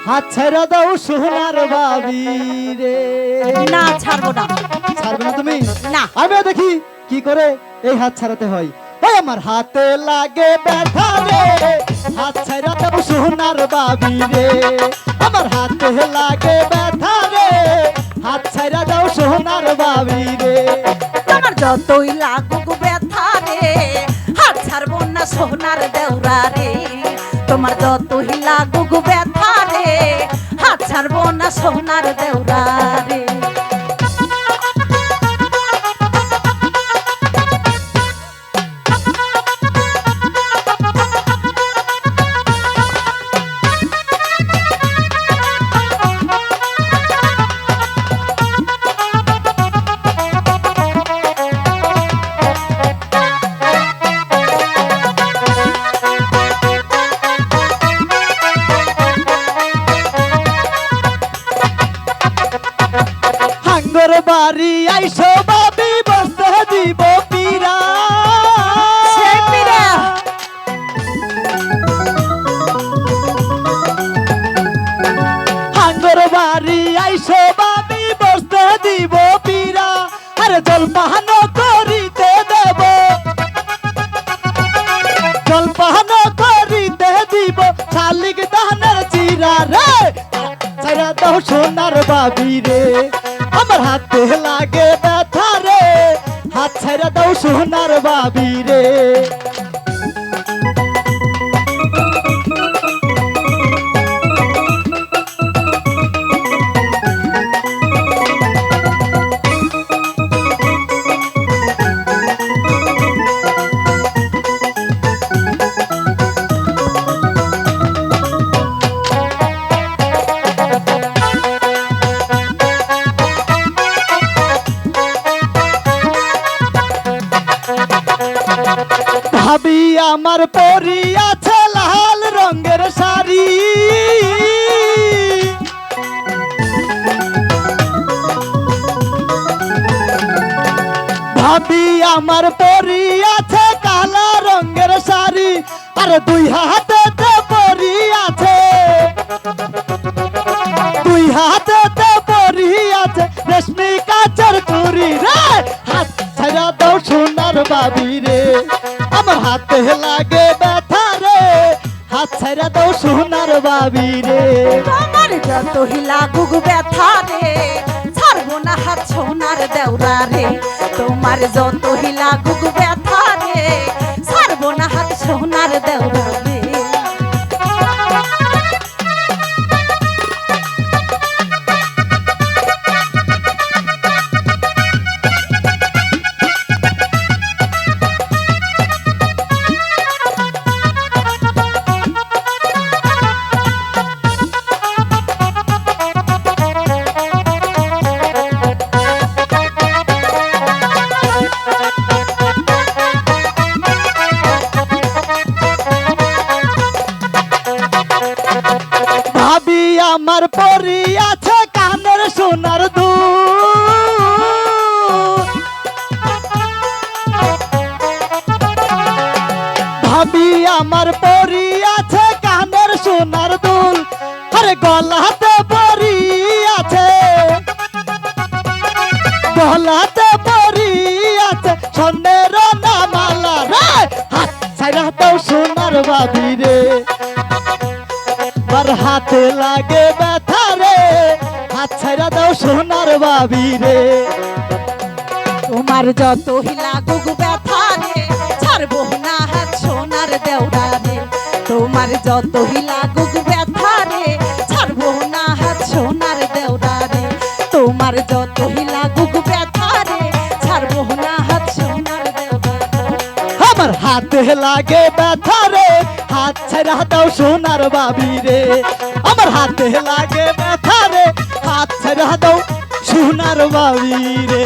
হাত ছাইরা দাও সোনার বাবি রে। না ছাড়বো না। ছাড়বে না তুমি? না। আমিও দেখি কি করে এই হাত ছাড়াতে হয়। ওই আমার হাতে লাগে ব্যথা রে, হাত ছাইরা দাও সোনার বাবি রে। আমার হাতে লাগে ব্যথা রে, হাত ছাইরা দাও সোনার বাবি রে। তোমার যতই লাগুক ব্যথা রে, হাত ছাড়বো না সোনার দেওরা রে। তোমার যতই লাগুক ব্যথা রে, হাত ছাড়বো না সোনার দেওরা রে। হাঙ্গর বাড়ি আইসো বাবি বসতে দিব পীরা। সে পীরা। হাঙ্গর বাড়ি আইসো বাবি বসতে দিব পীরা। আরে জলপান করিতে দেব, জলপান করিতে দিব শালিক দানের চিরা রে। ছাইরা দাও সোনার বাবি রে, আমার হাতে লাগে ব্যথা রে। হাত ছাইরা দাও সোনার বাবি রে। ভাবি আমার পরি আছে লাল রঙের শাড়ি। ভাবি আমার পরি আছে কালা রঙের শাড়ি। আরে দুই হাতে পরি আছে, দুই হাতে পরি আছে রেশমি কাচের চুরি রে। হাত ছাইরা দাও সোনার বাবি রে, আমার হাতে লাগে ব্যথা রে। হাত ছাইরা দাও সোনার বাবি রে। তোমার যতই লাগুক ব্যথা রে, ছাড়বো না হাত সোনার দেওরা রে। তোমার যতই লাগুক ব্যথা রে, ছাড়বো না হাত সোনার দেওরা রে। ভাবি আমার পরি আছে কানের সোনার দুল। ভাবি আমার পরি আছে কানের সোনার দুল। আরে গলাতে পরি আছে, গলাতে পরি আছে স্বর্ণের নামালা রে। হাত ছাইরা দাও সোনার বাবি রে, আমার হাতে লাগে ব্যথা রে। হাত ছাইরা দাও সোনার বাবি রে। তোমার যতই লাগুক ব্যথা রে, ছাড়বো না হাত সোনার দেওরা রে। তোমার যতই লাগুক ব্যথা রে, ছাড়বো না হাত সোনার দেওরা রে। তোমার যতই লাগুক ব্যথা রে, ছাড়বো না হাত সোনার দেওরা রে। আমার হাতে লাগে ব্যথা রে, হাত ছাইরা দাও সোনার বাবি রে। আমার হাতে লাগে ব্যথা রে, হাত ছাইরা দাও সোনার বাবি রে।